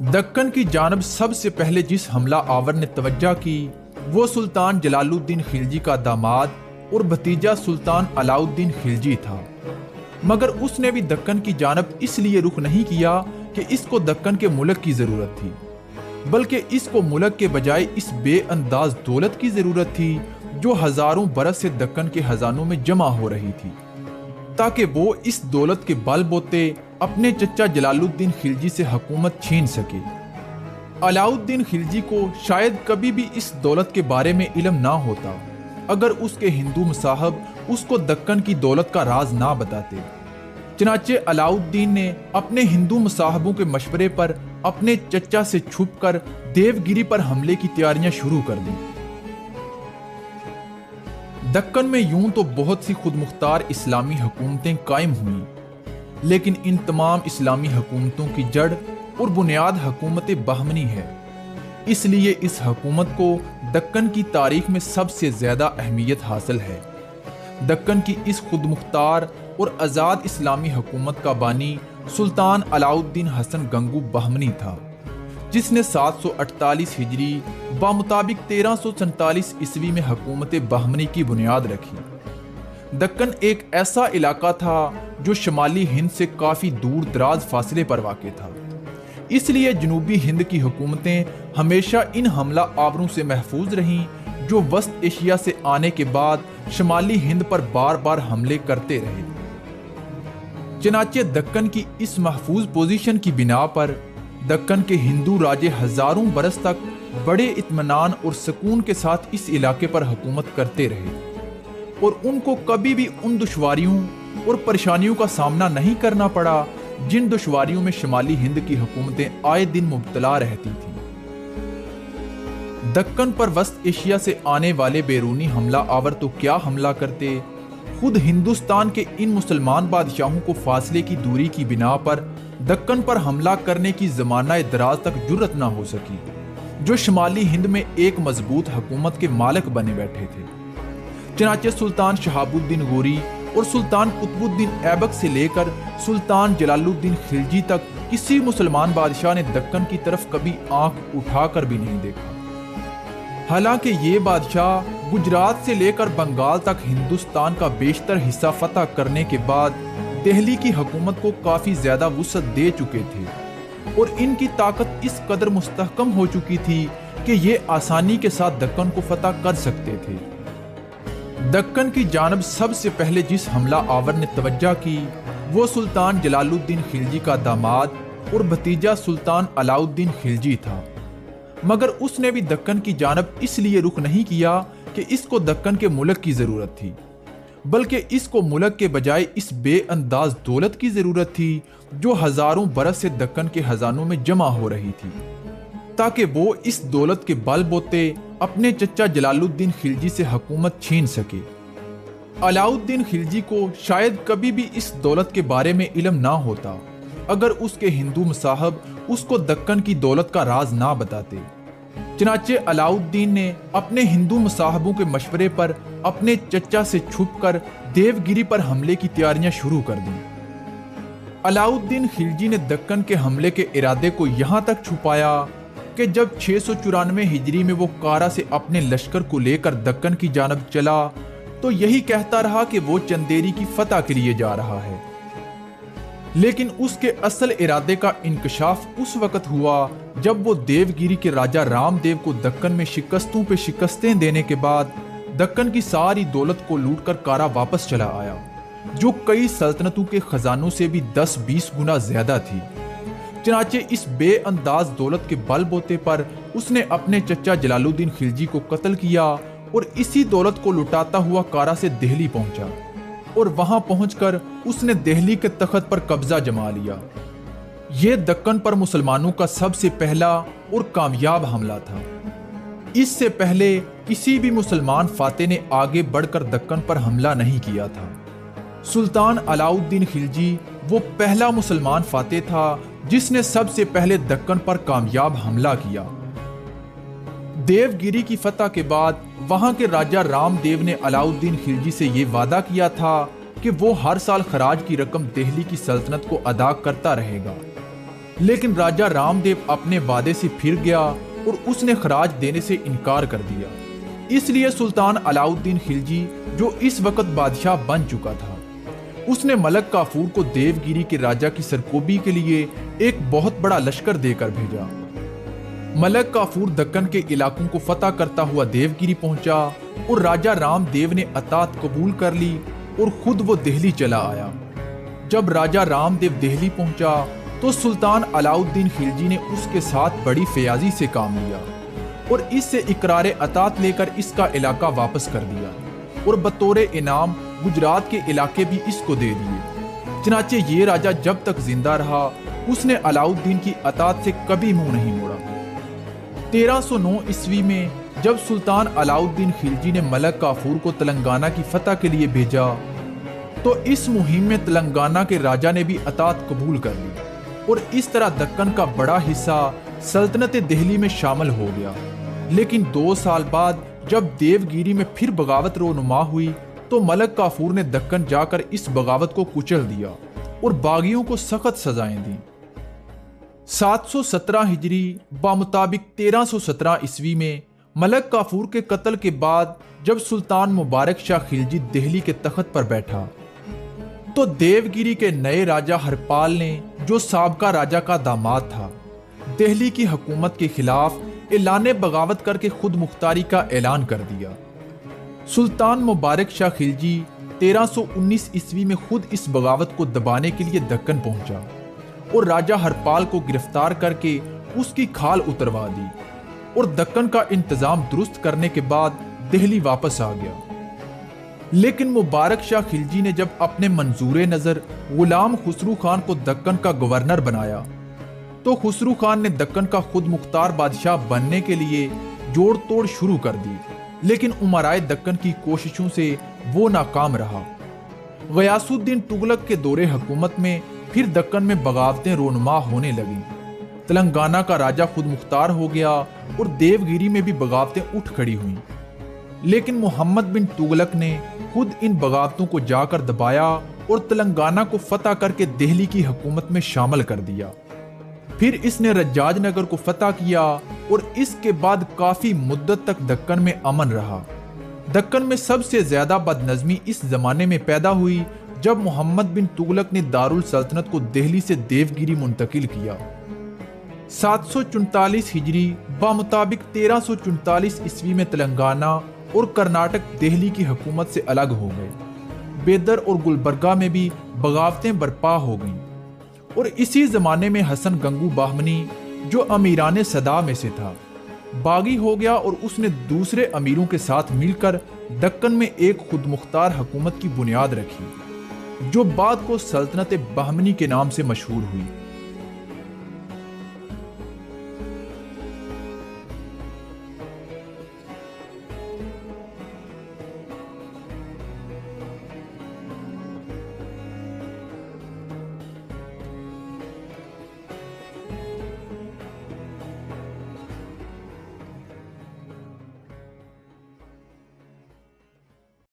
दक्कन की जानब सबसे पहले जिस हमला आवर ने तवज्जो की वो सुल्तान जलालुद्दीन खिलजी का दामाद और भतीजा सुल्तान अलाउद्दीन खिलजी था, मगर उसने भी दक्कन की जानब इसलिए रुख नहीं किया कि इसको दक्कन के मुल्क की ज़रूरत थी, बल्कि इसको मुल्क के बजाय इस बेअंदाज दौलत की ज़रूरत थी जो हज़ारों बरस से दक्कन के खजानों में जमा हो रही थी, ताकि वो इस दौलत के बल बोते अपने चचा जलालुद्दीन खिलजी से हुकूमत छीन सके। अलाउद्दीन खिलजी को शायद कभी भी इस दौलत के बारे में इल्म ना होता अगर उसके हिंदू मसाहब उसको दक्कन की दौलत का राज ना बताते। चनाचे अलाउद्दीन ने अपने हिंदू मसाहबों के मशवरे पर अपने चचा से छुपकर देवगिरी पर हमले की तैयारियां शुरू कर दी। दक्कन में यूं तो बहुत सी खुद मुख्तार इस्लामी हुकूमतें कायम हुई, लेकिन इन तमाम इस्लामी हुकूमतों की जड़ और बुनियाद हुकूमत बहमनी है। इसलिए इस हुकूमत को दक्कन की तारीख में सबसे ज़्यादा अहमियत हासिल है। दक्कन की इस खुद मुख्तार और आज़ाद इस्लामी हुकूमत का बानी सुल्तान अलाउद्दीन हसन गंगू बहमनी था, जिसने 748 हिजरी बामुताबिक 1347 ईस्वी में हुकूमत बहमनी की बुनियाद रखी। दक्कन एक ऐसा इलाका था जो शमाली हिंद से काफ़ी दूर दराज फासले पर वाक़ था, इसलिए जनूबी हिंद की हुकूमतें हमेशा इन हमला आवरों से महफूज रहीं जो वस्त एशिया से आने के बाद शमाली हिंद पर बार बार हमले करते रहे। चनाचे दक्कन की इस महफूज पोजीशन की बिना पर दक्कन के हिंदू राजे हजारों बरस तक बड़े इत्मीनान और सुकून के साथ इस इलाके पर हुकूमत करते रहे और उनको कभी भी उन दुश्वारियों और परेशानियों का सामना नहीं करना पड़ा जिन दुश्वारियों में शुमाली हिंद की हुकूमतें आए दिन मुब्तला रहती थीं। दक्कन पर वस्त एशिया से आने वाले बैरूनी हमला आवर तो क्या हमला करते, खुद हिंदुस्तान के इन मुसलमान बादशाहों को फासले की दूरी की बिना पर दक्कन पर हमला करने की ज़माना दराज तक जुर्रत ना हो सकी, जो शुमाली हिंद में एक मजबूत हुकूमत के मालिक बने बैठे थे। चनाचे सुल्तान शहाबुद्दीन गोरी और सुल्तान कुतुबुद्दीन ऐबक से लेकर सुल्तान जलालुद्दीन खिलजी तक किसी मुसलमान बादशाह ने दक्कन की तरफ कभी आंख उठाकर भी नहीं देखा। हालांकि ये बादशाह गुजरात से लेकर बंगाल तक हिंदुस्तान का बेशतर हिस्सा फतह करने के बाद दिल्ली की हुकूमत को काफ़ी ज़्यादा वुसअत दे चुके थे और इनकी ताकत इस कदर मुस्तहकम हो चुकी थी कि ये आसानी के साथ दक्कन को फतह कर सकते थे। दक्कन की जानब सबसे पहले जिस हमला आवर ने तवज्जो की वो सुल्तान जलालुद्दीन खिलजी का दामाद और भतीजा सुल्तान अलाउद्दीन खिलजी था, मगर उसने भी दक्कन की जानब इसलिए रुख नहीं किया कि इसको दक्कन के मुल्क की ज़रूरत थी, बल्कि इसको मुल्क के बजाय इस बेअंदाज दौलत की ज़रूरत थी जो हज़ारों बरस से दक्कन के खजानों में जमा हो रही थी, ताकि वो इस दौलत के बल बोते अपने चचा जलालुद्दीन खिलजी से हुकूमत छीन सके। अलाउद्दीन खिलजी को शायद कभी भी इस दौलत के बारे में इल्म ना होता अगर उसके हिंदू मसाहब उसको दक्कन की दौलत का राज ना बताते। चनाचे अलाउद्दीन ने अपने हिंदू मसाहबों के मशवरे पर अपने चचा से छुपकर देवगिरी पर हमले की तैयारियां शुरू कर दी। अलाउद्दीन खिलजी ने दक्कन के हमले के इरादे को यहाँ तक छुपाया कि जब 694 हिजरी में वो कारा से अपने लश्कर को लेकर दक्कन की जानब चला तो यही कहता रहा कि वो चंदेरी की फतह के लिए जा रहा है, लेकिन उसके असल इरादे का इंकशाफ उस वक्त हुआ जब वो देवगिरी के राजा रामदेव को दक्कन में शिकस्तों पे शिकस्तें देने के बाद दक्कन की सारी दौलत को लूटकर कारा वापस चला आया, जो कई सल्तनतों के खजानों से भी 10-20 गुना ज्यादा थी। चनाचे इस बेअंदाज दौलत के बल बोते पर उसने अपने चचा जलालुद्दीन खिलजी को कत्ल किया और इसी दौलत को लुटाता हुआ कारा से दिल्ली पहुंचा और वहां पहुंचकर उसने दिल्ली के तख्त पर कब्जा जमा लिया। यह दक्कन पर मुसलमानों का सबसे पहला और कामयाब हमला था। इससे पहले किसी भी मुसलमान फातेह ने आगे बढ़कर दक्कन पर हमला नहीं किया था। सुल्तान अलाउद्दीन खिलजी वो पहला मुसलमान फातेह था जिसने सबसे पहले दक्कन पर कामयाब हमला किया। देवगिरी की फतह के बाद वहां के राजा रामदेव ने अलाउद्दीन खिलजी से ये वादा किया था कि वो हर साल खराज की रकम दिल्ली की सल्तनत को अदा करता रहेगा। لیکن راجہ رام دیو اپنے وعدے سے پھر گیا اور اس نے خراج دینے سے انکار کر دیا۔ اس لیے سلطان علاؤ الدین خلجی جو اس وقت بادشاہ بن چکا تھا، اس نے ملک کافور کو دیوگیری کے راجہ کی سرکوبی کے لیے ایک بہت بڑا لشکر دے کر بھیجا۔ ملک کافور دکن کے علاقوں کو فتح کرتا ہوا دیوگیری پہنچا اور راجہ رام دیو نے اطاعت قبول کر لی اور خود وہ دہلی چلا آیا۔ جب راجہ رام دیو دہلی پہنچا تو سلطان علاؤ الدین خلجی نے اس کے ساتھ بڑی فیاضی سے کام لیا اور اس سے اقرار اطاعت لے کر اس کا علاقہ واپس کر دیا اور بطور انعام گجرات کے علاقے بھی اس کو دے دیے۔ چنانچہ یہ راجہ جب تک زندہ رہا اس نے علاؤ الدین کی اطاعت سے کبھی منہ نہیں موڑا۔ 1309 عیسوی میں جب سلطان علاؤ الدین خلجی نے ملک کافور کو تلنگانہ کی فتح کے لیے بھیجا تو اس مہم میں تلنگانہ کے راجہ نے بھی اطاعت قبول کر لی اور اس طرح دکن کا بڑا حصہ سلطنت دہلی میں شامل ہو گیا۔ لیکن 2 سال بعد جب دیوگیری میں پھر بغاوت رونما ہوئی تو ملک کافور نے دکن جا کر اس بغاوت کو کچل دیا اور باغیوں کو سخت سزائیں دیں۔ 717 ہجری بمطابق 1317 عیسوی میں ملک کافور کے قتل کے بعد جب سلطان مبارک شاہ خلجی دہلی کے تخت پر بیٹھا تو دیوگیری کے نئے راجہ ہرپال نے، جو سابقہ راجہ کا داماد تھا، دہلی کی حکومت کے خلاف اعلان بغاوت کر کے خود مختاری کا اعلان کر دیا۔ سلطان مبارک شاہ خلجی 1319 عیسوی میں خود اس بغاوت کو دبانے کے لیے دکن پہنچا اور راجہ ہرپال کو گرفتار کر کے اس کی کھال اتروا دی اور دکن کا انتظام درست کرنے کے بعد دہلی واپس آ گیا۔ لیکن مبارک شاہ خلجی نے جب اپنے منظور نظر غلام خسرو خان کو دکن کا گورنر بنایا تو خسرو خان نے دکن کا خود مختار بادشاہ بننے کے لیے جوڑ توڑ شروع کر دی، لیکن امرائے دکن کی کوششوں سے وہ ناکام رہا۔ غیاث الدین تغلق کے دور حکومت میں پھر دکن میں بغاوتیں رونما ہونے لگیں۔ تلنگانہ کا راجہ خود مختار ہو گیا اور دیوگیری میں بھی بغاوتیں اٹھ کھڑی ہوئیں، لیکن محمد بن تغلق نے خود ان بغاوتوں کو جا کر دبایا اور تلنگانہ کو فتح کر کے دہلی کی حکومت میں شامل کر دیا۔ پھر اس نے رجاج نگر کو فتح کیا اور اس کے بعد کافی مدت تک دکن میں امن رہا۔ دکن میں سب سے زیادہ بد نظمی اس زمانے میں پیدا ہوئی جب محمد بن تغلق نے دارالسلطنت کو دہلی سے دیوگیری منتقل کیا۔ 744 ہجری بمطابق 1344 عیسوی میں تلنگانہ اور کرناٹک دہلی کی حکومت سے الگ ہو گئے۔ بیدر اور گلبرگہ میں بھی بغاوتیں برپا ہو گئیں اور اسی زمانے میں حسن گنگو باہمنی، جو امیران صدا میں سے تھا، باغی ہو گیا اور اس نے دوسرے امیروں کے ساتھ مل کر دکن میں ایک خود مختار حکومت کی بنیاد رکھی جو بعد کو سلطنت باہمنی کے نام سے مشہور ہوئی۔